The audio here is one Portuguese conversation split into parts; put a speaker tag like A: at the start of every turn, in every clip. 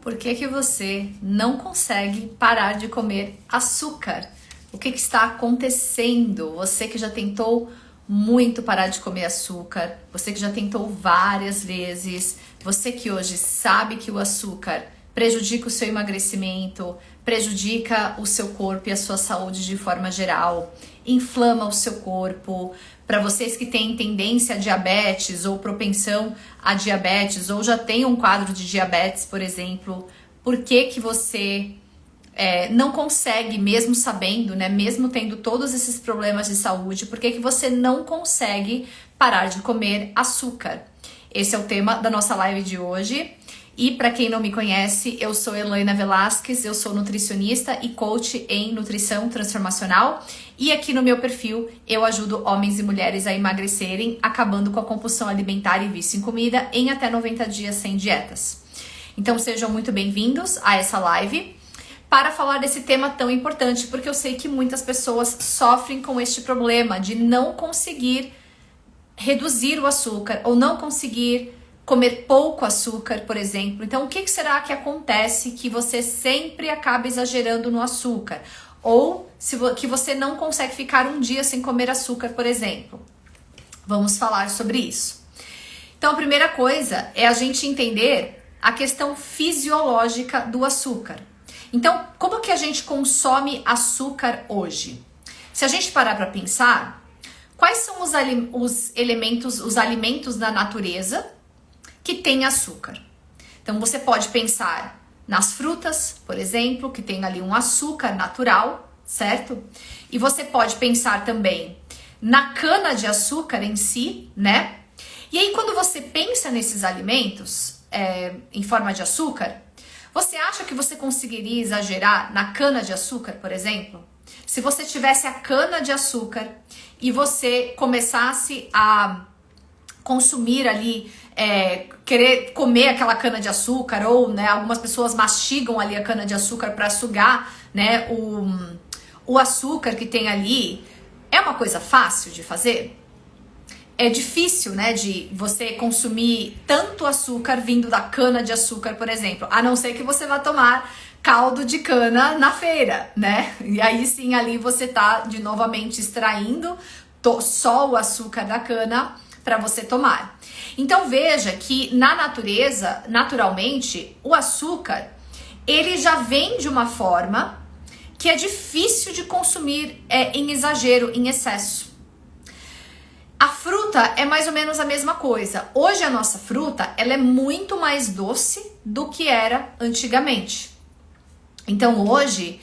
A: Por que que você não consegue parar de comer açúcar? O que que está acontecendo? Você que já tentou muito parar de comer açúcar, você que já tentou várias vezes, você que hoje sabe que o açúcar prejudica o seu emagrecimento, prejudica o seu corpo e a sua saúde de forma geral, inflama o seu corpo. Para vocês que têm tendência a diabetes ou propensão a diabetes ou já tem um quadro de diabetes, por exemplo, por que que você não consegue, mesmo sabendo, né, mesmo tendo todos esses problemas de saúde, por que que você não consegue parar de comer açúcar? Esse é o tema da nossa live de hoje. E para quem não me conhece, eu sou Elaine Velasquez, eu sou nutricionista e coach em nutrição transformacional. E aqui no meu perfil eu ajudo homens e mulheres a emagrecerem, acabando com a compulsão alimentar e vício em comida em até 90 dias sem dietas. Então sejam muito bem-vindos a essa live para falar desse tema tão importante, porque eu sei que muitas pessoas sofrem com este problema de não conseguir reduzir o açúcar ou não conseguir comer pouco açúcar, por exemplo. Então, o que será que acontece que você sempre acaba exagerando no açúcar? Ou que você não consegue ficar um dia sem comer açúcar, por exemplo? Vamos falar sobre isso. Então, a primeira coisa é a gente entender a questão fisiológica do açúcar. Então, como que a gente consome açúcar hoje? Se a gente parar para pensar, quais são os alimentos da natureza que tem açúcar? Então você pode pensar nas frutas, por exemplo, que tem ali um açúcar natural, certo? E você pode pensar também na cana de açúcar em si, né? E aí quando você pensa nesses alimentos em forma de açúcar, você acha que você conseguiria exagerar na cana de açúcar, por exemplo? Se você tivesse a cana de açúcar e você começasse a consumir ali, querer comer aquela cana de açúcar, ou né, algumas pessoas mastigam ali a cana de açúcar para sugar, né, o açúcar que tem ali, é uma coisa fácil de fazer? É difícil, né, de você consumir tanto açúcar vindo da cana de açúcar, por exemplo, a não ser que você vá tomar caldo de cana na feira, né? E aí sim, ali você tá novamente extraindo só o açúcar da cana para você tomar. Então veja que na natureza, naturalmente, o açúcar, ele já vem de uma forma que é difícil de consumir em exagero, em excesso. A fruta é mais ou menos a mesma coisa. Hoje a nossa fruta, ela é muito mais doce do que era antigamente. Então hoje,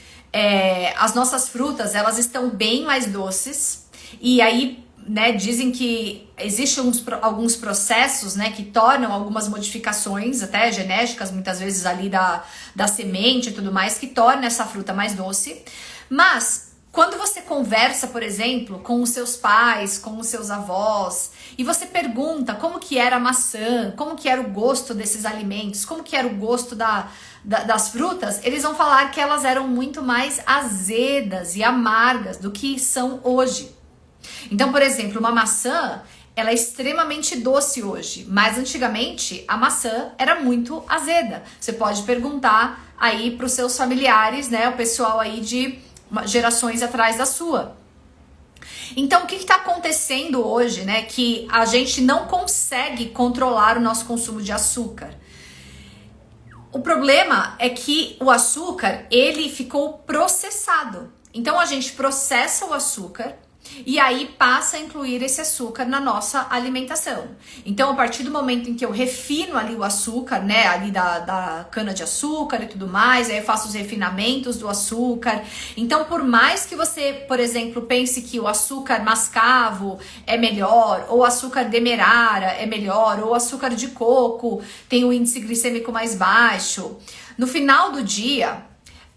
A: as nossas frutas, elas estão bem mais doces. E aí, né, dizem que existem alguns processos, né, que tornam algumas modificações, até genéticas, muitas vezes ali da semente e tudo mais, que torna essa fruta mais doce. Mas quando você conversa, por exemplo, com os seus pais, com os seus avós, e você pergunta como que era a maçã, como que era o gosto desses alimentos, como que era o gosto das frutas, eles vão falar que elas eram muito mais azedas e amargas do que são hoje. Então, por exemplo, uma maçã, ela é extremamente doce hoje, mas antigamente a maçã era muito azeda. Você pode perguntar aí para os seus familiares, né, o pessoal aí de gerações atrás da sua. Então, o que está acontecendo hoje, né, que a gente não consegue controlar o nosso consumo de açúcar? O problema é que o açúcar, ele ficou processado. Então, a gente processa o açúcar e aí passa a incluir esse açúcar na nossa alimentação. Então, a partir do momento em que eu refino ali o açúcar, né, ali da cana de açúcar e tudo mais, aí eu faço os refinamentos do açúcar. Então, por mais que você, por exemplo, pense que o açúcar mascavo é melhor, ou o açúcar demerara é melhor, ou o açúcar de coco tem o índice glicêmico mais baixo, no final do dia,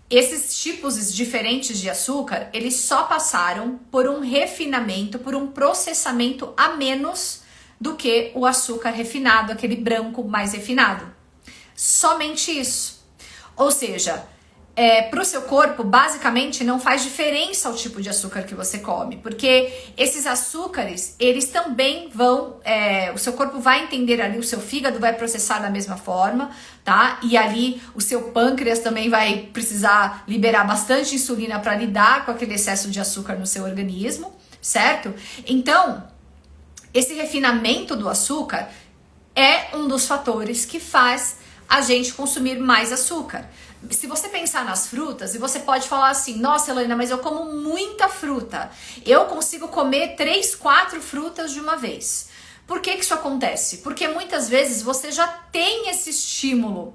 A: esses tipos diferentes de açúcar, eles só passaram por um refinamento, por um processamento a menos do que o açúcar refinado, aquele branco mais refinado. Somente isso. Ou seja, para o seu corpo, basicamente, não faz diferença o tipo de açúcar que você come, porque esses açúcares, eles também vão, o seu corpo vai entender ali, o seu fígado vai processar da mesma forma, tá? E ali o seu pâncreas também vai precisar liberar bastante insulina para lidar com aquele excesso de açúcar no seu organismo, certo? Então, esse refinamento do açúcar é um dos fatores que faz a gente consumir mais açúcar. Se você pensar nas frutas, e você pode falar assim, nossa, Helena, mas eu como muita fruta. Eu consigo comer 3, 4 frutas de uma vez. Por que isso acontece? Porque muitas vezes você já tem esse estímulo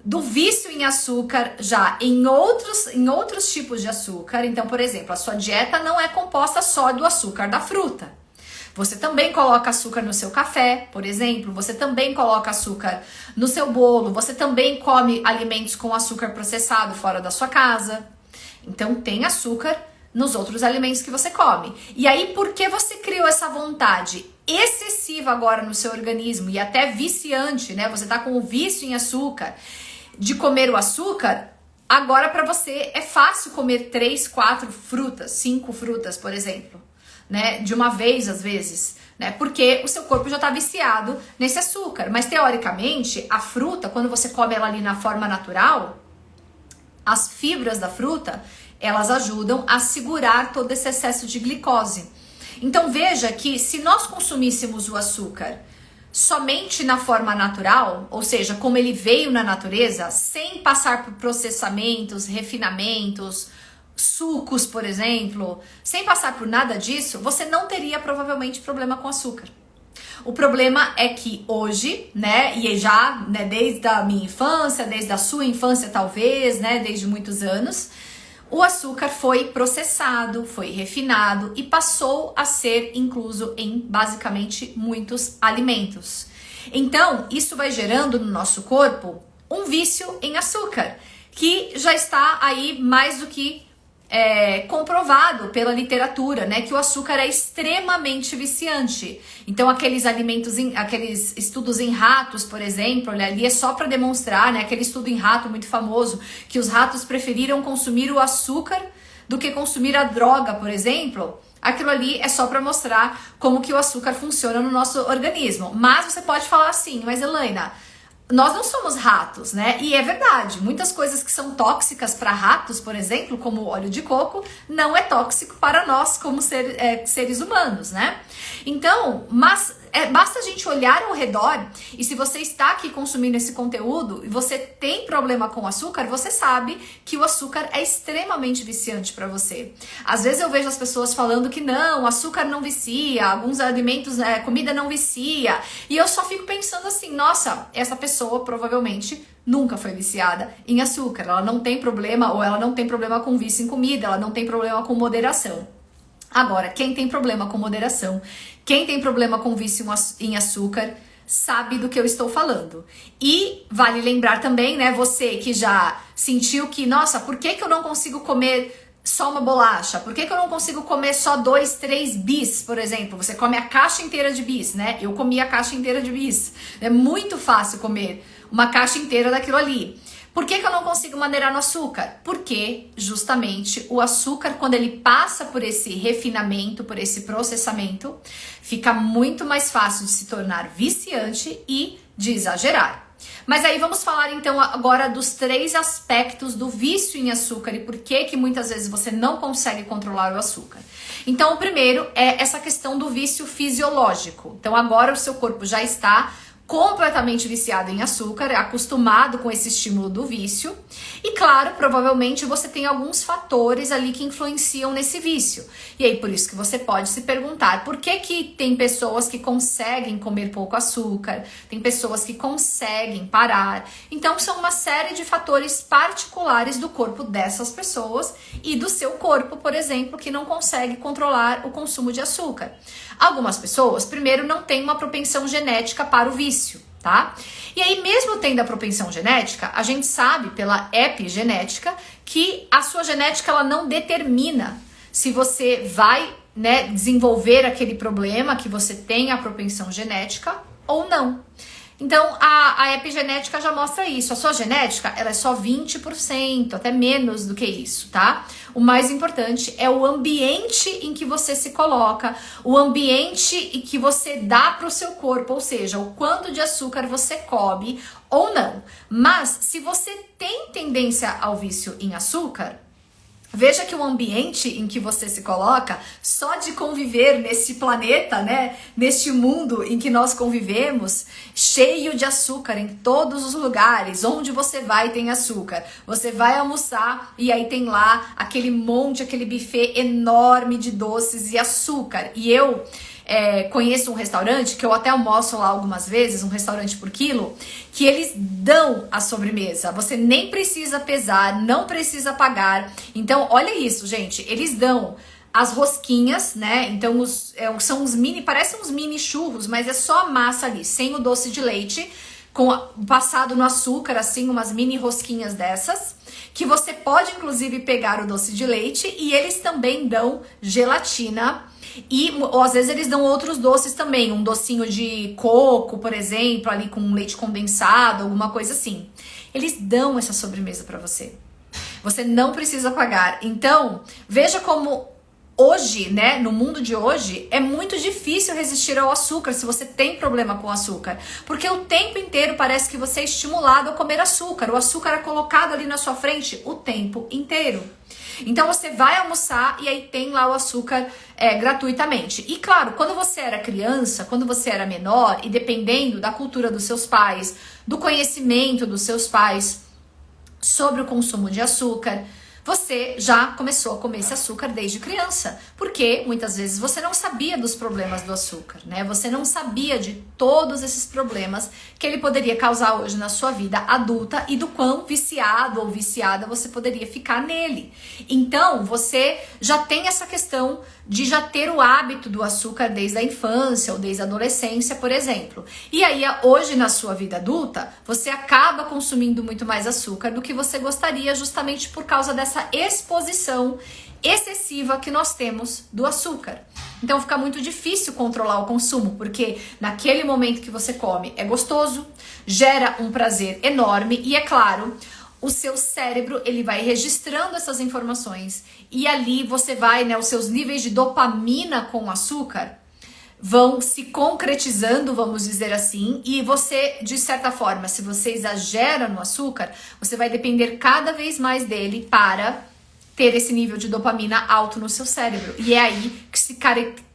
A: do vício em açúcar já em outros tipos de açúcar. Então, por exemplo, a sua dieta não é composta só do açúcar da fruta. Você também coloca açúcar no seu café, por exemplo. Você também coloca açúcar no seu bolo. Você também come alimentos com açúcar processado fora da sua casa. Então tem açúcar nos outros alimentos que você come. E aí, por que você criou essa vontade excessiva agora no seu organismo e até viciante, né? Você tá com o vício em açúcar, de comer o açúcar. Agora para você é fácil comer 3, 4 frutas, 5 frutas, por exemplo. Né, de uma vez às vezes, né, porque o seu corpo já está viciado nesse açúcar, mas teoricamente a fruta, quando você come ela ali na forma natural, as fibras da fruta, elas ajudam a segurar todo esse excesso de glicose. Então veja que se nós consumíssemos o açúcar somente na forma natural, ou seja, como ele veio na natureza, sem passar por processamentos, refinamentos, sucos, por exemplo, sem passar por nada disso, você não teria provavelmente problema com açúcar. O problema é que hoje, né, e já, né, desde a minha infância, desde a sua infância talvez, né, desde muitos anos, o açúcar foi processado, foi refinado e passou a ser incluso em basicamente muitos alimentos. Então, isso vai gerando no nosso corpo um vício em açúcar, que já está aí mais do que comprovado pela literatura, né, que o açúcar é extremamente viciante. Então aqueles aqueles estudos em ratos, por exemplo, ali é só para demonstrar, né, aquele estudo em rato muito famoso, que os ratos preferiram consumir o açúcar do que consumir a droga, por exemplo. Aquilo ali é só para mostrar como que o açúcar funciona no nosso organismo. Mas você pode falar assim, mas Helena, nós não somos ratos, né? E é verdade, muitas coisas que são tóxicas para ratos, por exemplo, como o óleo de coco, não é tóxico para nós como seres humanos, né? Então, mas basta a gente olhar ao redor, e se você está aqui consumindo esse conteúdo e você tem problema com açúcar, você sabe que o açúcar é extremamente viciante para você. Às vezes eu vejo as pessoas falando que não, açúcar não vicia, alguns alimentos, comida não vicia, e eu só fico pensando assim, nossa, essa pessoa provavelmente nunca foi viciada em açúcar, ela não tem problema, ou ela não tem problema com vício em comida, ela não tem problema com moderação. Agora, quem tem problema com moderação, quem tem problema com vício em açúcar, sabe do que eu estou falando. E vale lembrar também, né, você que já sentiu que, nossa, por que eu não consigo comer só uma bolacha? Por que eu não consigo comer só 2, 3 bis, por exemplo? Você come a caixa inteira de bis, né? Eu comi a caixa inteira de bis. É muito fácil comer uma caixa inteira daquilo ali. Por que eu não consigo maneirar no açúcar? Porque justamente o açúcar, quando ele passa por esse refinamento, por esse processamento, fica muito mais fácil de se tornar viciante e de exagerar. Mas aí vamos falar então agora dos 3 aspectos do vício em açúcar e por que muitas vezes você não consegue controlar o açúcar. Então o primeiro é essa questão do vício fisiológico. Então agora o seu corpo já está completamente viciado em açúcar, acostumado com esse estímulo do vício. E claro, provavelmente você tem alguns fatores ali que influenciam nesse vício. E aí por isso que você pode se perguntar por que tem pessoas que conseguem comer pouco açúcar, tem pessoas que conseguem parar. Então são uma série de fatores particulares do corpo dessas pessoas e do seu corpo, por exemplo, que não consegue controlar o consumo de açúcar. Algumas pessoas, primeiro, não têm uma propensão genética para o vício, tá? E aí, mesmo tendo a propensão genética, a gente sabe pela epigenética que a sua genética ela não determina se você vai, né, desenvolver aquele problema que você tem a propensão genética ou não. Então, a epigenética já mostra isso. A sua genética, ela é só 20%, até menos do que isso, tá? O mais importante é o ambiente em que você se coloca, o ambiente em que você dá para o seu corpo, ou seja, o quanto de açúcar você come ou não. Mas, se você tem tendência ao vício em açúcar, veja que o ambiente em que você se coloca, só de conviver nesse planeta, né, neste mundo em que nós convivemos, cheio de açúcar em todos os lugares, onde você vai tem açúcar. Você vai almoçar e aí tem lá aquele monte, aquele buffet enorme de doces e açúcar. E eu conheço um restaurante que eu até almoço lá algumas vezes, um restaurante por quilo, que eles dão a sobremesa. Você nem precisa pesar, não precisa pagar. Então, olha isso, gente. Eles dão as rosquinhas, né? Então, são uns mini, parecem uns mini churros, mas é só a massa ali, sem o doce de leite, passado no açúcar, assim, umas mini rosquinhas dessas, que você pode, inclusive, pegar o doce de leite, e eles também dão gelatina. Ou às vezes eles dão outros doces também, um docinho de coco, por exemplo, ali com leite condensado, alguma coisa assim. Eles dão essa sobremesa para você. Você não precisa pagar. Então, veja como hoje, né, no mundo de hoje, é muito difícil resistir ao açúcar se você tem problema com açúcar. Porque o tempo inteiro parece que você é estimulado a comer açúcar. O açúcar é colocado ali na sua frente o tempo inteiro. Então você vai almoçar e aí tem lá o açúcar gratuitamente. E claro, quando você era criança, quando você era menor, e dependendo da cultura dos seus pais, do conhecimento dos seus pais sobre o consumo de açúcar, você já começou a comer esse açúcar desde criança, porque muitas vezes você não sabia dos problemas do açúcar, né? Você não sabia de todos esses problemas que ele poderia causar hoje na sua vida adulta e do quão viciado ou viciada você poderia ficar nele. Então, você já tem essa questão de já ter o hábito do açúcar desde a infância ou desde a adolescência, por exemplo. E aí, hoje na sua vida adulta, você acaba consumindo muito mais açúcar do que você gostaria, justamente por causa dessa exposição excessiva que nós temos do açúcar. Então fica muito difícil controlar o consumo, porque naquele momento que você come é gostoso, gera um prazer enorme e, é claro, o seu cérebro ele vai registrando essas informações e ali você vai, né, os seus níveis de dopamina com açúcar vão se concretizando, vamos dizer assim, e você, de certa forma, se você exagera no açúcar, você vai depender cada vez mais dele para ter esse nível de dopamina alto no seu cérebro. E é aí que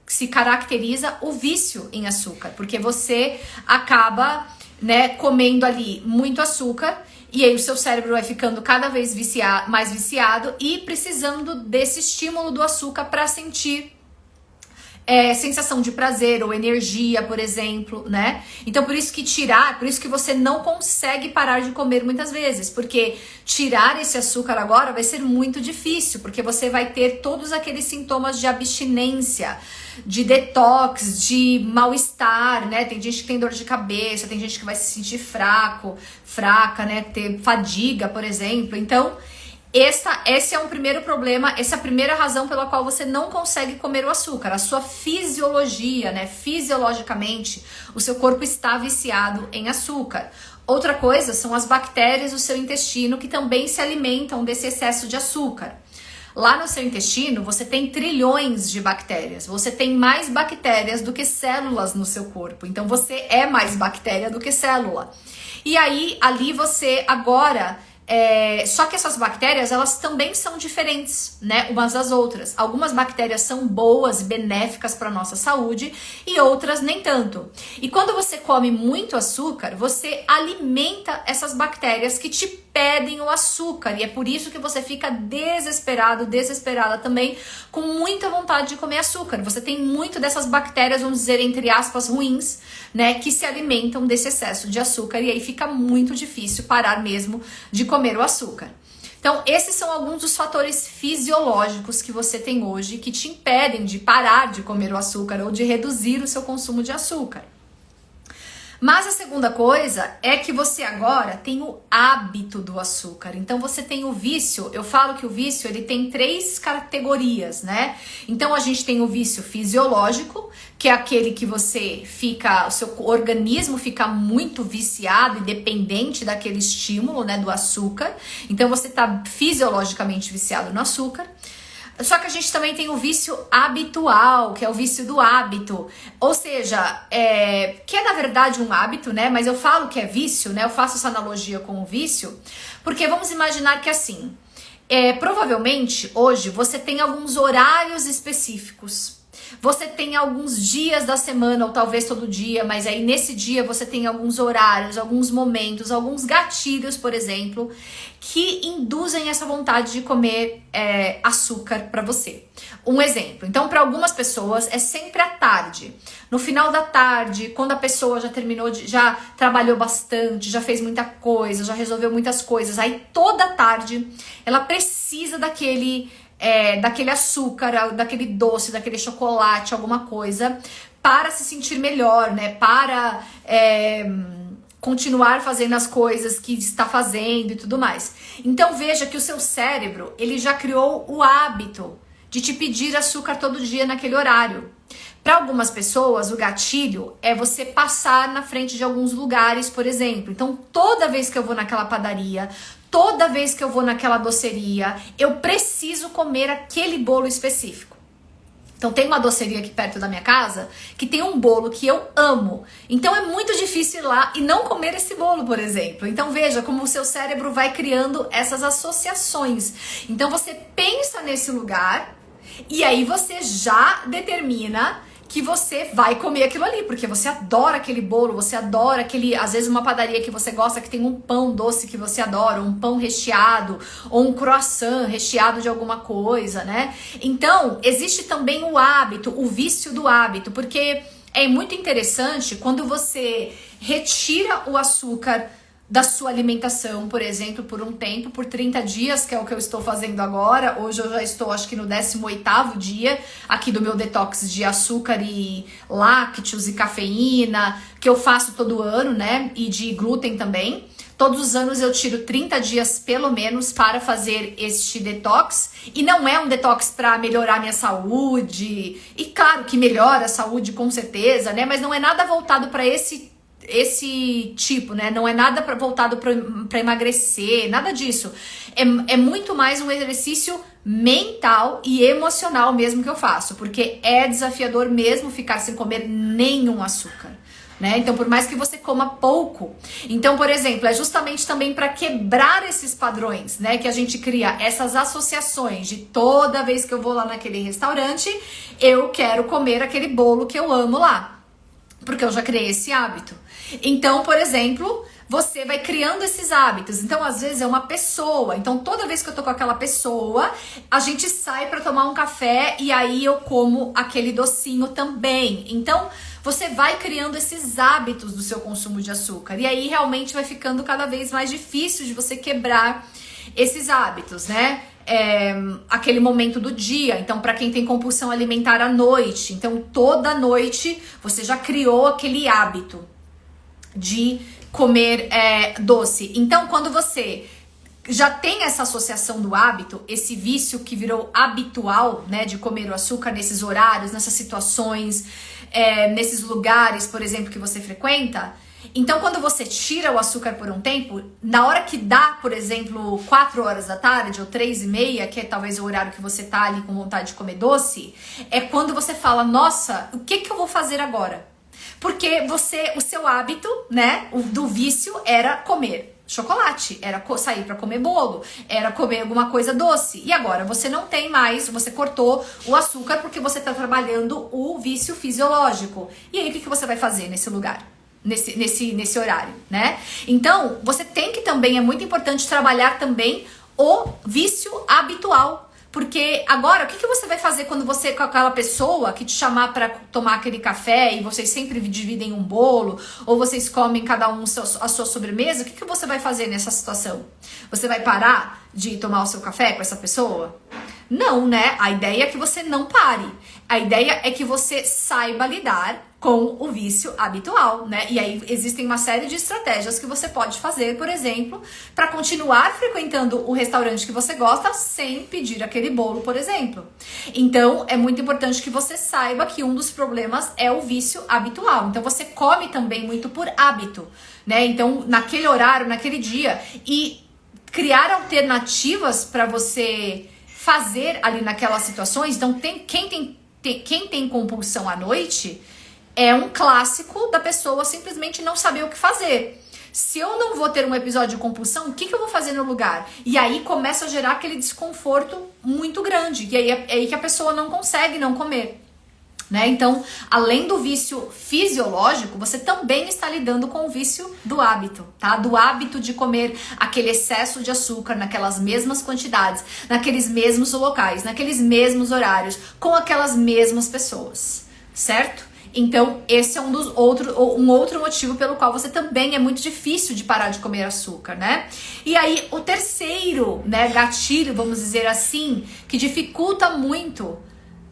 A: se caracteriza o vício em açúcar, porque você acaba, né, comendo ali muito açúcar, e aí o seu cérebro vai ficando cada vez mais viciado e precisando desse estímulo do açúcar para sentir sensação de prazer ou energia, por exemplo, né? Então por isso que você não consegue parar de comer muitas vezes, porque tirar esse açúcar agora vai ser muito difícil, porque você vai ter todos aqueles sintomas de abstinência, de detox, de mal-estar, né? Tem gente que tem dor de cabeça, tem gente que vai se sentir fraca, né? Ter fadiga, por exemplo. Então, esse é um primeiro problema, essa é a primeira razão pela qual você não consegue comer o açúcar. A sua fisiologia, né? Fisiologicamente, o seu corpo está viciado em açúcar. Outra coisa são as bactérias do seu intestino que também se alimentam desse excesso de açúcar. Lá no seu intestino, você tem trilhões de bactérias. Você tem mais bactérias do que células no seu corpo. Então, você é mais bactéria do que célula. E aí, ali você agora... só que essas bactérias, elas também são diferentes, né, umas das outras. Algumas bactérias são boas, benéficas para nossa saúde e outras nem tanto. E quando você come muito açúcar, você alimenta essas bactérias que te pedem o açúcar. E é por isso que você fica desesperada também, com muita vontade de comer açúcar. Você tem muito dessas bactérias, vamos dizer, entre aspas, ruins, né, que se alimentam desse excesso de açúcar. E aí fica muito difícil parar mesmo de comer o açúcar. Então, esses são alguns dos fatores fisiológicos que você tem hoje que te impedem de parar de comer o açúcar ou de reduzir o seu consumo de açúcar. Mas a segunda coisa é que você agora tem o hábito do açúcar. Então você tem o vício. Eu falo que o vício ele tem 3 categorias, né? Então a gente tem o vício fisiológico, que é aquele que você fica, o seu organismo fica muito viciado e dependente daquele estímulo, né, do açúcar. Então você tá fisiologicamente viciado no açúcar. Só que a gente também tem o vício habitual, que é o vício do hábito. Ou seja, que é na verdade um hábito, né? Mas eu falo que é vício, né? Eu faço essa analogia com o vício, porque vamos imaginar que assim, provavelmente hoje você tem alguns horários específicos. Você tem alguns dias da semana, ou talvez todo dia, mas aí nesse dia você tem alguns horários, alguns momentos, alguns gatilhos, por exemplo, que induzem essa vontade de comer açúcar para você. Um exemplo, então para algumas pessoas é sempre à tarde. No final da tarde, quando a pessoa já terminou, já trabalhou bastante, já fez muita coisa, já resolveu muitas coisas, aí toda tarde ela precisa daquele açúcar, daquele doce, daquele chocolate, alguma coisa, para se sentir melhor, né? Para continuar fazendo as coisas que está fazendo e tudo mais. Então veja que o seu cérebro, ele já criou o hábito de te pedir açúcar todo dia naquele horário. Para algumas pessoas, o gatilho é você passar na frente de alguns lugares, por exemplo. Então, toda vez que eu vou naquela padaria, toda vez que eu vou naquela doceria, eu preciso comer aquele bolo específico. Então, tem uma doceria aqui perto da minha casa que tem um bolo que eu amo. Então, é muito difícil ir lá e não comer esse bolo, por exemplo. Então, veja como o seu cérebro vai criando essas associações. Então, você pensa nesse lugar e aí você já determina que você vai comer aquilo ali, porque você adora aquele bolo, você adora aquele, às vezes uma padaria que você gosta que tem um pão doce que você adora, um pão recheado, ou um croissant recheado de alguma coisa, né? Então, existe também o hábito, o vício do hábito, porque é muito interessante quando você retira o açúcar da sua alimentação, por exemplo, por um tempo, por 30 dias, que é o que eu estou fazendo agora. Hoje eu já estou, acho que no 18º dia aqui do meu detox de açúcar e lácteos e cafeína, que eu faço todo ano, né? E de glúten também. Todos os anos eu tiro 30 dias pelo menos para fazer este detox. E não é um detox para melhorar minha saúde. E claro que melhora a saúde com certeza, né? Mas não é nada voltado para esse tipo, né? Não é nada voltado para emagrecer, nada disso. É muito mais um exercício mental e emocional mesmo que eu faço, porque é desafiador mesmo ficar sem comer nenhum açúcar, né? Então, por mais que você coma pouco. Então, por exemplo, é justamente também para quebrar esses padrões, né? Que a gente cria essas associações de toda vez que eu vou lá naquele restaurante, eu quero comer aquele bolo que eu amo lá. Porque eu já criei esse hábito. Então, por exemplo, você vai criando esses hábitos. Então, às vezes é uma pessoa. Então, toda vez que eu tô com aquela pessoa, a gente sai pra tomar um café e aí eu como aquele docinho também. Então, você vai criando esses hábitos do seu consumo de açúcar. E aí, realmente, vai ficando cada vez mais difícil de você quebrar esses hábitos, né? Aquele momento do dia. Então, para quem tem compulsão alimentar à noite, então toda noite você já criou aquele hábito de comer doce. Então, quando você já tem essa associação do hábito, esse vício que virou habitual, né, de comer o açúcar nesses horários, nessas situações, nesses lugares, por exemplo, que você frequenta. Então, quando você tira o açúcar por um tempo, na hora que dá, por exemplo, 4 horas da tarde ou 3:30, que é talvez o horário que você tá ali com vontade de comer doce, é quando você fala, nossa, o que eu vou fazer agora? Porque o seu hábito, né, do vício era comer chocolate, era sair para comer bolo, era comer alguma coisa doce. E agora você não tem mais, você cortou o açúcar porque você tá trabalhando o vício fisiológico. E aí, o que você vai fazer nesse lugar? Nesse horário, né? Então, você tem que também, é muito importante trabalhar também o vício habitual. Porque agora, o que você vai fazer quando você, com aquela pessoa que te chamar para tomar aquele café e vocês sempre dividem um bolo, ou vocês comem cada um a sua sobremesa, o que você vai fazer nessa situação? Você vai parar de tomar o seu café com essa pessoa? Não, né? A ideia é que você não pare. A ideia é que você saiba lidar com o vício habitual, né? E aí existem uma série de estratégias que você pode fazer, por exemplo, para continuar frequentando o restaurante que você gosta sem pedir aquele bolo, por exemplo. Então, é muito importante que você saiba que um dos problemas é o vício habitual. Então, você come também muito por hábito, né? Então, naquele horário, naquele dia, e criar alternativas para você fazer ali naquelas situações. Então, quem tem compulsão à noite é um clássico da pessoa simplesmente não saber o que fazer. Se eu não vou ter um episódio de compulsão, o que eu vou fazer no lugar? E aí começa a gerar aquele desconforto muito grande. E aí é aí que a pessoa não consegue não comer. Né? Então, além do vício fisiológico, você também está lidando com o vício do hábito, tá? Do hábito de comer aquele excesso de açúcar naquelas mesmas quantidades, naqueles mesmos locais, naqueles mesmos horários, com aquelas mesmas pessoas, certo? Então, esse é um outro motivo pelo qual você também é muito difícil de parar de comer açúcar, né? E aí, o terceiro, né, gatilho, vamos dizer assim, que dificulta muito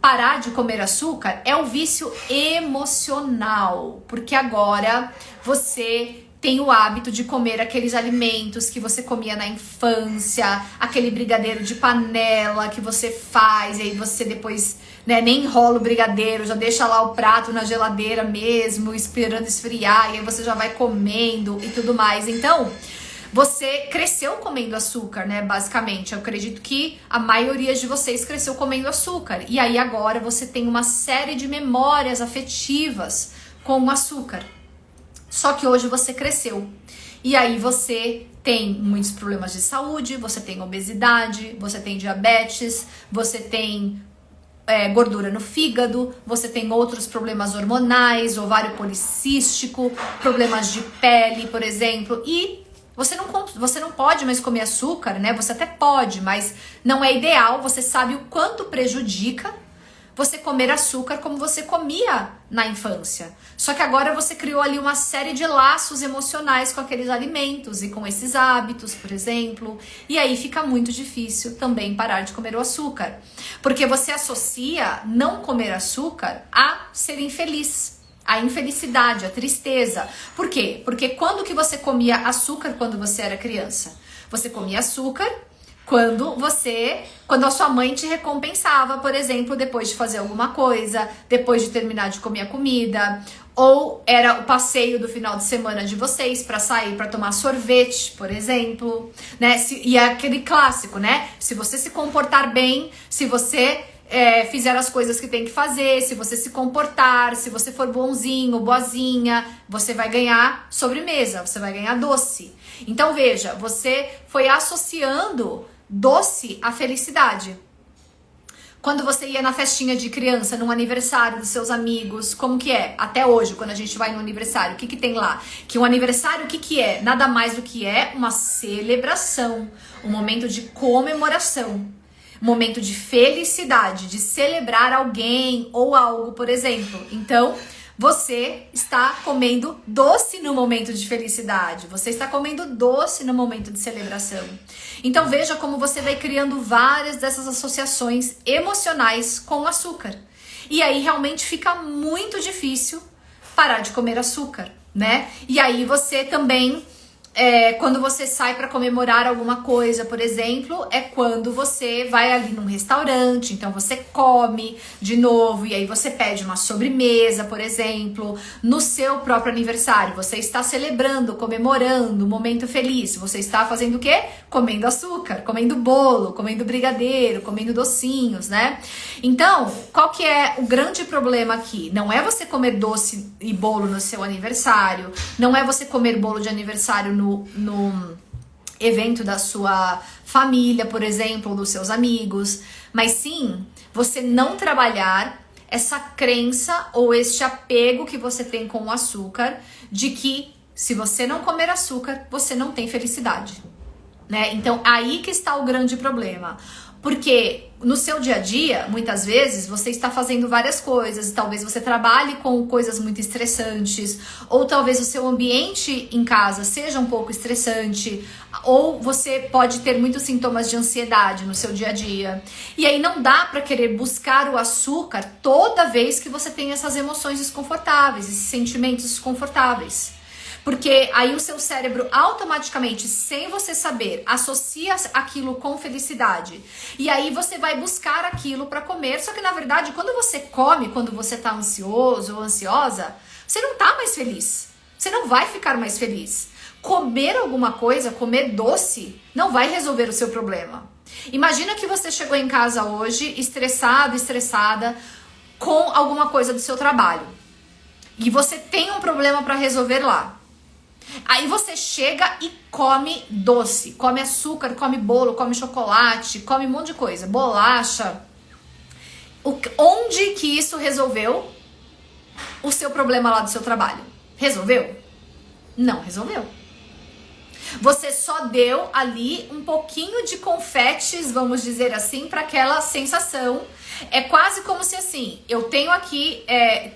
A: parar de comer açúcar é o vício emocional, porque agora você tem o hábito de comer aqueles alimentos que você comia na infância, aquele brigadeiro de panela que você faz, e aí você depois, né, nem enrola o brigadeiro, já deixa lá o prato na geladeira mesmo, esperando esfriar, e aí você já vai comendo e tudo mais. Então, você cresceu comendo açúcar, né? Basicamente, eu acredito que a maioria de vocês cresceu comendo açúcar. E aí agora você tem uma série de memórias afetivas com o açúcar. Só que hoje você cresceu. E aí você tem muitos problemas de saúde, você tem obesidade, você tem diabetes, você tem gordura no fígado, você tem outros problemas hormonais, ovário policístico, problemas de pele, por exemplo, e você não pode mais comer açúcar, né? Você até pode, mas não é ideal. Você sabe o quanto prejudica você comer açúcar como você comia na infância. Só que agora você criou ali uma série de laços emocionais com aqueles alimentos e com esses hábitos, por exemplo. E aí fica muito difícil também parar de comer o açúcar. Porque você associa não comer açúcar a ser infeliz. A infelicidade, a tristeza. Por quê? Porque quando que você comia açúcar quando você era criança? Você comia açúcar quando a sua mãe te recompensava, por exemplo, depois de fazer alguma coisa, depois de terminar de comer a comida, ou era o passeio do final de semana de vocês para sair para tomar sorvete, por exemplo, né? E é aquele clássico, né? Se você se comportar bem, se você fizer as coisas que tem que fazer, se você se comportar, se você for bonzinho, boazinha, você vai ganhar sobremesa, você vai ganhar doce. Então veja, você foi associando doce à felicidade. Quando você ia na festinha de criança, num aniversário dos seus amigos, como que é? Até hoje, quando a gente vai no aniversário, o que tem lá? Que um aniversário, o que é? Nada mais do que é uma celebração, um momento de comemoração. Momento de felicidade, de celebrar alguém ou algo, por exemplo. Então, você está comendo doce no momento de felicidade. Você está comendo doce no momento de celebração. Então, veja como você vai criando várias dessas associações emocionais com o açúcar. E aí, realmente fica muito difícil parar de comer açúcar, né? E aí, você também... quando você sai para comemorar alguma coisa, por exemplo, é quando você vai ali num restaurante, então você come de novo e aí você pede uma sobremesa, por exemplo, no seu próprio aniversário. Você está celebrando, comemorando um momento feliz. Você está fazendo o quê? Comendo açúcar, comendo bolo, comendo brigadeiro, comendo docinhos, né? Então, qual que é o grande problema aqui? Não é você comer doce e bolo no seu aniversário, não é você comer bolo de aniversário no evento da sua família, por exemplo, ou dos seus amigos, mas sim você não trabalhar essa crença ou este apego que você tem com o açúcar de que se você não comer açúcar, você não tem felicidade, né? Então, aí que está o grande problema. Porque no seu dia a dia, muitas vezes, você está fazendo várias coisas, talvez você trabalhe com coisas muito estressantes, ou talvez o seu ambiente em casa seja um pouco estressante, ou você pode ter muitos sintomas de ansiedade no seu dia a dia. E aí não dá para querer buscar o açúcar toda vez que você tem essas emoções desconfortáveis, esses sentimentos desconfortáveis. Porque aí o seu cérebro automaticamente, sem você saber, associa aquilo com felicidade. E aí você vai buscar aquilo para comer. Só que na verdade, quando você come, quando você tá ansioso ou ansiosa, você não tá mais feliz. Você não vai ficar mais feliz. Comer alguma coisa, comer doce, não vai resolver o seu problema. Imagina que você chegou em casa hoje, estressado, estressada, com alguma coisa do seu trabalho. E você tem um problema para resolver lá. Aí você chega e come doce, come açúcar, come bolo, come chocolate, come um monte de coisa, bolacha. Onde que isso resolveu o seu problema lá do seu trabalho? Resolveu? Não resolveu. Você só deu ali um pouquinho de confetes, vamos dizer assim, para aquela sensação. É quase como se assim, eu tenho aqui,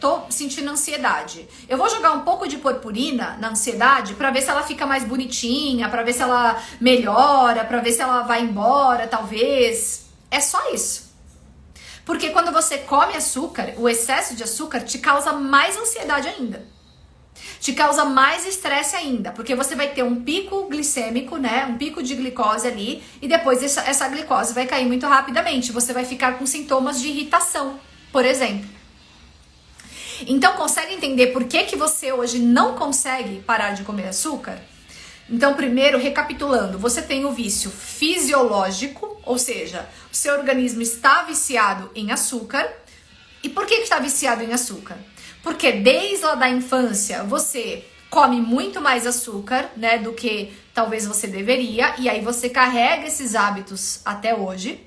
A: tô sentindo ansiedade. Eu vou jogar um pouco de purpurina na ansiedade para ver se ela fica mais bonitinha, para ver se ela melhora, para ver se ela vai embora, talvez. É só isso. Porque quando você come açúcar, o excesso de açúcar te causa mais ansiedade ainda. Te causa mais estresse ainda, porque você vai ter um pico glicêmico, né? Um pico de glicose ali, e depois essa glicose vai cair muito rapidamente. Você vai ficar com sintomas de irritação, por exemplo. Então, consegue entender por que você hoje não consegue parar de comer açúcar? Então, primeiro, recapitulando, você tem o vício fisiológico, ou seja, o seu organismo está viciado em açúcar. E por que está viciado em açúcar? Porque desde lá da infância você come muito mais açúcar, né, do que talvez você deveria, e aí você carrega esses hábitos até hoje.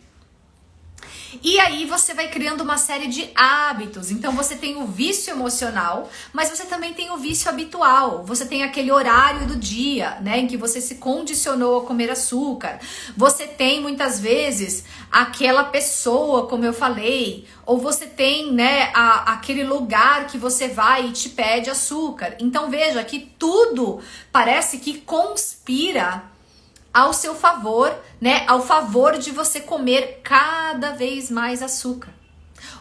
A: E aí você vai criando uma série de hábitos. Então você tem o vício emocional, mas você também tem o vício habitual. Você tem aquele horário do dia, né, em que você se condicionou a comer açúcar. Você tem muitas vezes aquela pessoa, como eu falei, ou você tem, né, aquele lugar que você vai e te pede açúcar. Então veja que tudo parece que conspira ao seu favor, né? Ao favor de você comer cada vez mais açúcar.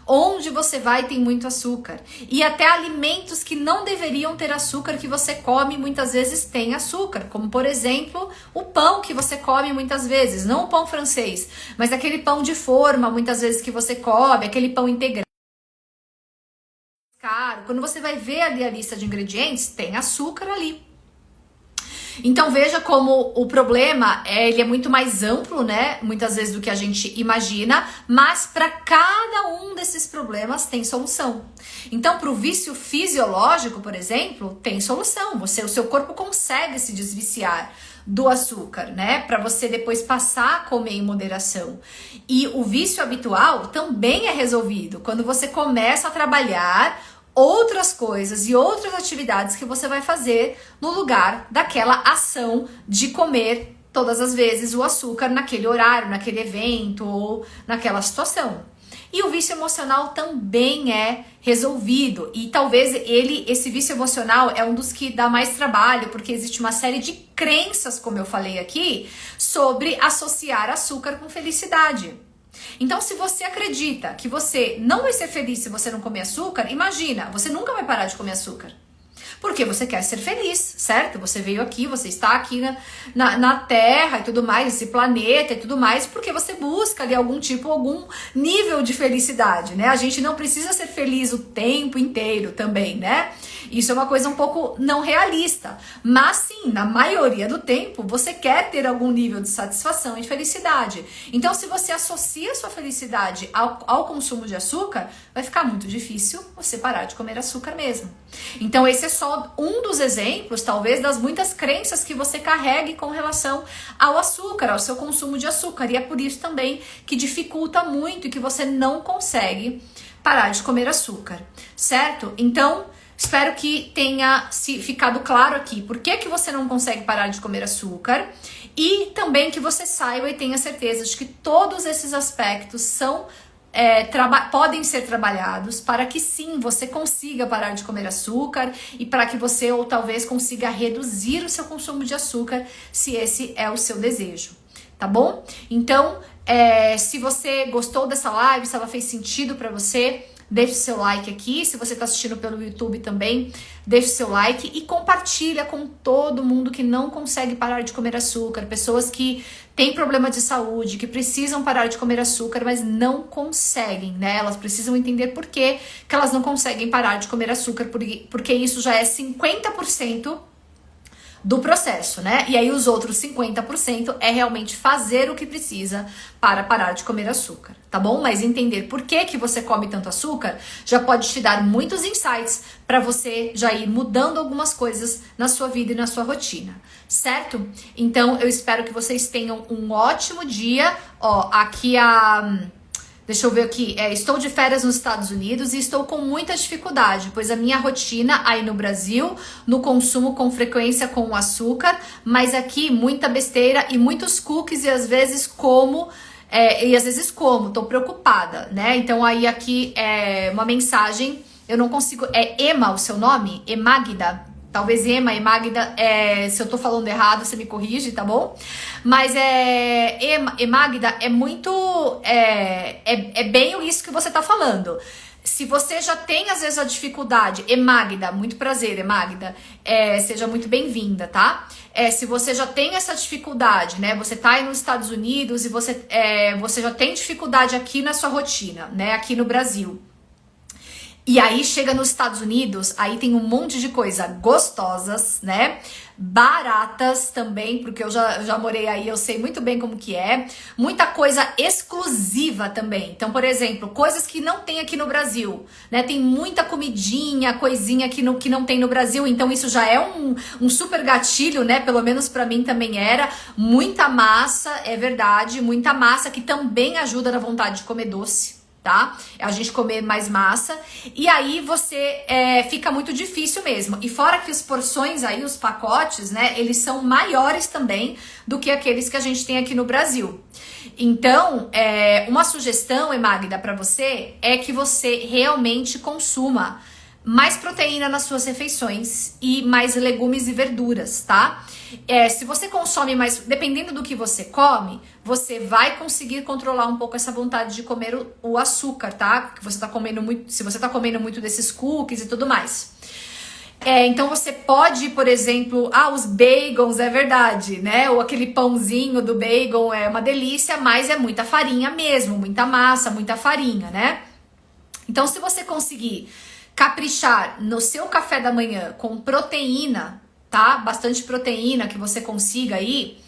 A: Onde você vai tem muito açúcar. E até alimentos que não deveriam ter açúcar que você come muitas vezes tem açúcar. Como por exemplo, o pão que você come muitas vezes. Não o pão francês, mas aquele pão de forma muitas vezes que você come, aquele pão integral. Quando você vai ver ali a lista de ingredientes, tem açúcar ali. Então veja como o problema ele é muito mais amplo, né? Muitas vezes do que a gente imagina, mas para cada um desses problemas tem solução. Então para o vício fisiológico, por exemplo, tem solução. O seu corpo consegue se desviciar do açúcar, né? Para você depois passar a comer em moderação. E o vício habitual também é resolvido quando você começa a trabalhar outras coisas e outras atividades que você vai fazer no lugar daquela ação de comer todas as vezes o açúcar naquele horário, naquele evento ou naquela situação. E o vício emocional também é resolvido. E talvez esse vício emocional é um dos que dá mais trabalho, porque existe uma série de crenças, como eu falei aqui, sobre associar açúcar com felicidade. Então, se você acredita que você não vai ser feliz se você não comer açúcar, imagina, você nunca vai parar de comer açúcar. Porque você quer ser feliz, certo? Você veio aqui, você está aqui na Terra e tudo mais, esse planeta e tudo mais, porque você busca ali algum nível de felicidade, né? A gente não precisa ser feliz o tempo inteiro também, né? Isso é uma coisa um pouco não realista. Mas sim, na maioria do tempo, você quer ter algum nível de satisfação e de felicidade. Então, se você associa a sua felicidade ao consumo de açúcar, vai ficar muito difícil você parar de comer açúcar mesmo. Então, esse é só um dos exemplos, talvez, das muitas crenças que você carregue com relação ao açúcar, ao seu consumo de açúcar. E é por isso também que dificulta muito e que você não consegue parar de comer açúcar, certo? Então, Espero que tenha se ficado claro aqui por que você não consegue parar de comer açúcar e também que você saiba e tenha certeza de que todos esses aspectos são podem ser trabalhados para que sim, você consiga parar de comer açúcar e para que você ou talvez consiga reduzir o seu consumo de açúcar, se esse é o seu desejo, tá bom? Então, se você gostou dessa live, se ela fez sentido para você, deixe o seu like aqui. Se você está assistindo pelo YouTube também, deixe o seu like e compartilha com todo mundo que não consegue parar de comer açúcar, pessoas que têm problema de saúde, que precisam parar de comer açúcar, mas não conseguem, né? Elas precisam entender por que elas não conseguem parar de comer açúcar, porque isso já é 50% do processo, né? E aí os outros 50% é realmente fazer o que precisa para parar de comer açúcar, tá bom? Mas entender por que você come tanto açúcar já pode te dar muitos insights para você já ir mudando algumas coisas na sua vida e na sua rotina, certo? Então eu espero que vocês tenham um ótimo dia. Ó, aqui deixa eu ver aqui, estou de férias nos Estados Unidos e estou com muita dificuldade, pois a minha rotina aí no Brasil, no consumo com frequência com açúcar, mas aqui muita besteira e muitos cookies e às vezes como, tô preocupada, né? Então aí aqui uma mensagem, eu não consigo, Ema o seu nome? Emagda? Talvez Emagda, se eu tô falando errado, você me corrige, tá bom? Mas Emagda é muito, bem isso que você tá falando. Se você já tem, às vezes, a dificuldade, Emagda, muito prazer, Emagda, seja muito bem-vinda, tá? Se você já tem essa dificuldade, né? Você tá aí nos Estados Unidos e você já tem dificuldade aqui na sua rotina, né? Aqui no Brasil. E aí chega nos Estados Unidos, aí tem um monte de coisa gostosas, né? Baratas também, porque eu já morei aí, eu sei muito bem como que é. Muita coisa exclusiva também. Então, por exemplo, coisas que não tem aqui no Brasil, né? Tem muita comidinha, coisinha que não tem no Brasil. Então, isso já é um super gatilho, né? Pelo menos pra mim também era. Muita massa, é verdade. Muita massa que também ajuda na vontade de comer doce. Tá? A gente comer mais massa e aí você fica muito difícil mesmo. E fora que as porções aí, os pacotes, né, eles são maiores também do que aqueles que a gente tem aqui no Brasil. Então, uma sugestão, Emagda, para você é que você realmente consuma mais proteína nas suas refeições e mais legumes e verduras, tá? Se você consome mais, dependendo do que você come, você vai conseguir controlar um pouco essa vontade de comer o açúcar, tá? Que você tá comendo muito, se você tá comendo muito desses cookies e tudo mais. Então você pode, por exemplo, os bagels, é verdade, né? Ou aquele pãozinho do bagel é uma delícia, mas é muita farinha mesmo, muita massa, muita farinha, né? Então se você conseguir caprichar no seu café da manhã com proteína, tá? Bastante proteína que você consiga aí.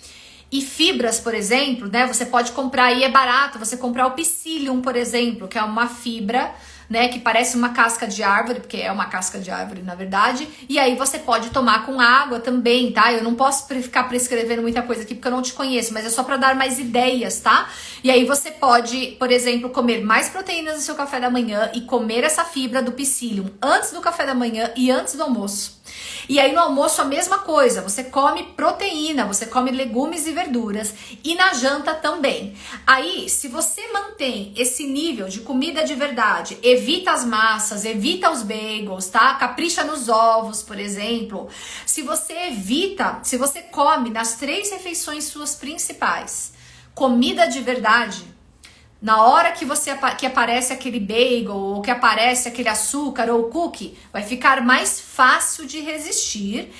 A: E fibras, por exemplo, né? Você pode comprar aí, é barato, você comprar o psyllium, por exemplo, que é uma fibra, né? Que parece uma casca de árvore, porque é uma casca de árvore, na verdade. E aí você pode tomar com água também, tá? Eu não posso ficar prescrevendo muita coisa aqui, porque eu não te conheço, mas é só pra dar mais ideias, tá? E aí você pode, por exemplo, comer mais proteínas no seu café da manhã e comer essa fibra do psyllium antes do café da manhã e antes do almoço. E aí no almoço a mesma coisa, você come proteína, você come legumes e verduras e na janta também. Aí, se você mantém esse nível de comida de verdade, evita as massas, evita os bagels, tá? Capricha nos ovos, por exemplo. Se você come nas 3 refeições suas principais, comida de verdade, na hora que aparece aquele bagel ou que aparece aquele açúcar ou cookie, vai ficar mais fácil de resistir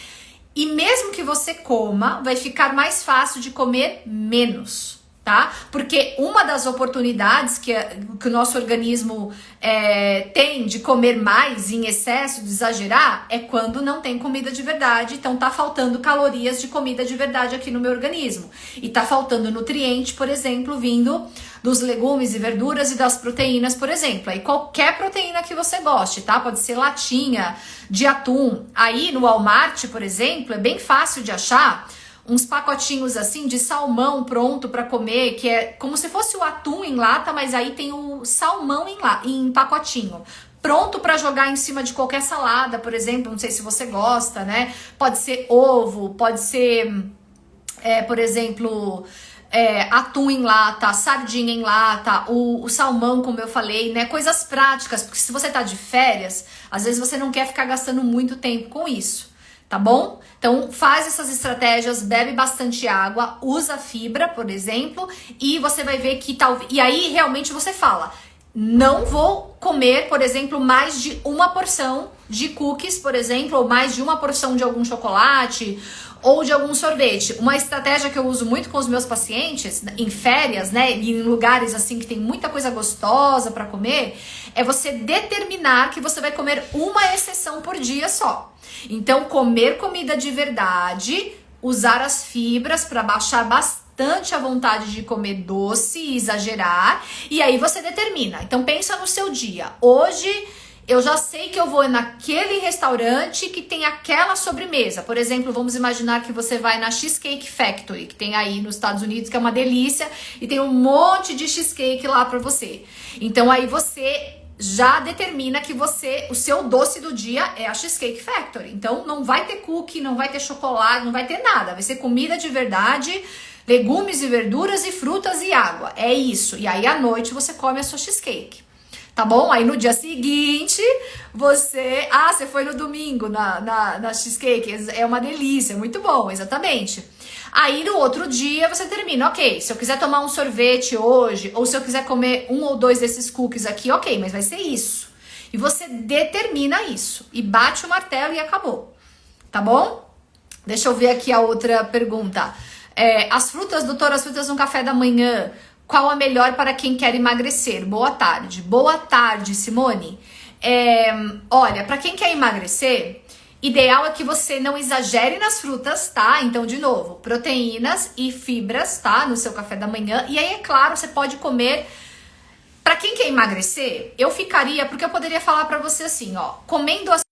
A: e mesmo que você coma, vai ficar mais fácil de comer menos, tá? Porque uma das oportunidades que o nosso organismo tem de comer mais em excesso, de exagerar, é quando não tem comida de verdade. Então tá faltando calorias de comida de verdade aqui no meu organismo. E tá faltando nutriente, por exemplo, vindo dos legumes e verduras e das proteínas, por exemplo. Aí qualquer proteína que você goste, tá? Pode ser latinha de atum. Aí no Walmart, por exemplo, é bem fácil de achar uns pacotinhos assim de salmão pronto para comer, que é como se fosse o atum em lata, mas aí tem o salmão em pacotinho. pronto para jogar em cima de qualquer salada, por exemplo, não sei se você gosta, né? Pode ser ovo, pode ser, por exemplo, atum em lata, sardinha em lata, o salmão, como eu falei, né? Coisas práticas, porque se você tá de férias, às vezes você não quer ficar gastando muito tempo com isso, tá bom? Então faz essas estratégias, bebe bastante água, usa fibra, por exemplo, e você vai ver que talvez... E aí realmente você fala, não vou comer, por exemplo, mais de uma porção de cookies, por exemplo, ou mais de uma porção de algum chocolate ou de algum sorvete. Uma estratégia que eu uso muito com os meus pacientes em férias, né, e em lugares assim que tem muita coisa gostosa para comer, é você determinar que você vai comer uma exceção por dia só. Então, comer comida de verdade, usar as fibras para baixar bastante a vontade de comer doce e exagerar, e aí você determina. Então, pensa no seu dia. Hoje eu já sei que eu vou naquele restaurante que tem aquela sobremesa. Por exemplo, vamos imaginar que você vai na Cheesecake Factory, que tem aí nos Estados Unidos, que é uma delícia, e tem um monte de cheesecake lá pra você. Então aí você já determina que o seu doce do dia é a Cheesecake Factory. Então não vai ter cookie, não vai ter chocolate, não vai ter nada. Vai ser comida de verdade, legumes e verduras e frutas e água. É isso. E aí à noite você come a sua cheesecake. Tá bom? Aí no dia seguinte, você foi no domingo na cheesecake. É uma delícia, muito bom, exatamente. Aí no outro dia você termina, ok, se eu quiser tomar um sorvete hoje, ou se eu quiser comer um ou dois desses cookies aqui, ok, mas vai ser isso. E você determina isso, e bate o martelo e acabou. Tá bom? Deixa eu ver aqui a outra pergunta. As frutas, doutora, as frutas no café da manhã... Qual a melhor para quem quer emagrecer? Boa tarde. Boa tarde, Simone. Olha, para quem quer emagrecer, ideal é que você não exagere nas frutas, tá? Então, de novo, proteínas e fibras, tá? No seu café da manhã. E aí, é claro, você pode comer... Para quem quer emagrecer, eu ficaria... Porque eu poderia falar para você assim, ó. Comendo as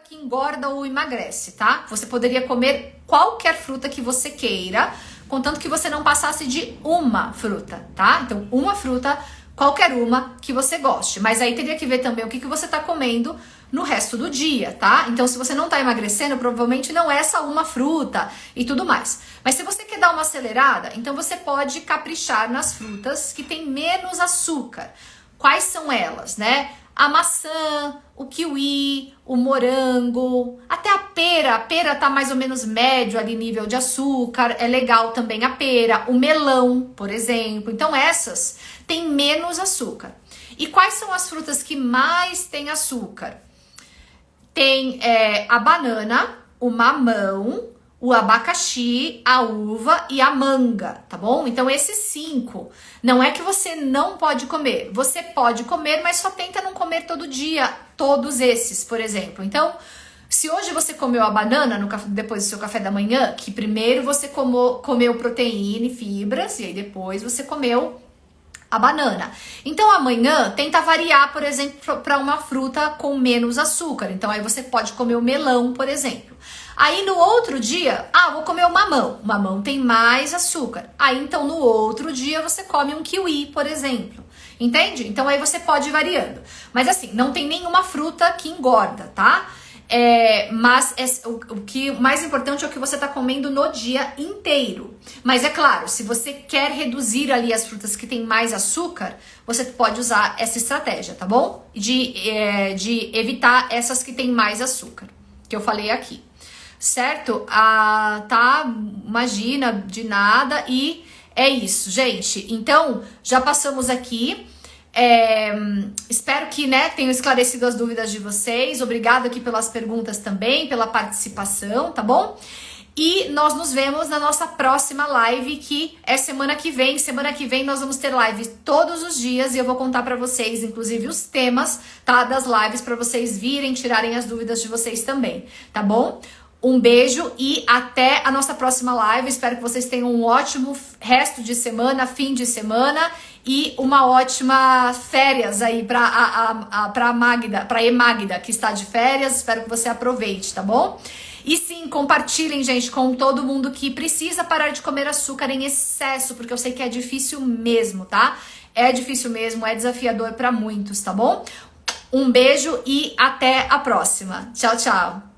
A: que engorda ou emagrece, tá? Você poderia comer qualquer fruta que você queira... Contanto que você não passasse de uma fruta, tá? Então, uma fruta, qualquer uma que você goste. Mas aí teria que ver também o que você tá comendo no resto do dia, tá? Então, se você não tá emagrecendo, provavelmente não é essa uma fruta e tudo mais. Mas se você quer dar uma acelerada, então você pode caprichar nas frutas que tem menos açúcar. Quais são elas, né? A maçã, o kiwi, o morango, até a pera tá mais ou menos médio ali nível de açúcar, é legal também a pera, o melão, por exemplo. Então essas têm menos açúcar. E quais são as frutas que mais têm açúcar? Tem a banana, o mamão, o abacaxi, a uva e a manga, tá bom? Então esses 5, não é que você não pode comer, você pode comer, mas só tenta não comer todo dia, todos esses, por exemplo. Então, se hoje você comeu a banana depois do seu café da manhã, que primeiro você comeu proteína e fibras, e aí depois você comeu a banana. Então amanhã tenta variar, por exemplo, para uma fruta com menos açúcar. Então aí você pode comer o melão, por exemplo. Aí no outro dia, vou comer o mamão. O mamão tem mais açúcar. Aí então no outro dia você come um kiwi, por exemplo. Entende? Então aí você pode ir variando. Mas assim, não tem nenhuma fruta que engorda, tá? Mas o que mais importante é o que você está comendo no dia inteiro. Mas é claro, se você quer reduzir ali as frutas que tem mais açúcar, você pode usar essa estratégia, tá bom? De evitar essas que tem mais açúcar, que eu falei aqui. Certo? Tá, imagina, de nada. E é isso, gente. Então, já passamos aqui. Espero que, tenham esclarecido as dúvidas de vocês. Obrigada aqui pelas perguntas também, pela participação, tá bom? E nós nos vemos na nossa próxima live, que é semana que vem. Semana que vem nós vamos ter live todos os dias e eu vou contar pra vocês, inclusive, os temas, tá, das lives, pra vocês virem, tirarem as dúvidas de vocês também, tá bom? Um beijo e até a nossa próxima live. Espero que vocês tenham um ótimo resto de semana, fim de semana e uma ótima férias aí para Magda, para Magda que está de férias. Espero que você aproveite, tá bom? E sim, compartilhem, gente, com todo mundo que precisa parar de comer açúcar em excesso, porque eu sei que é difícil mesmo, tá? É difícil mesmo, é desafiador para muitos, tá bom? Um beijo e até a próxima. Tchau, tchau!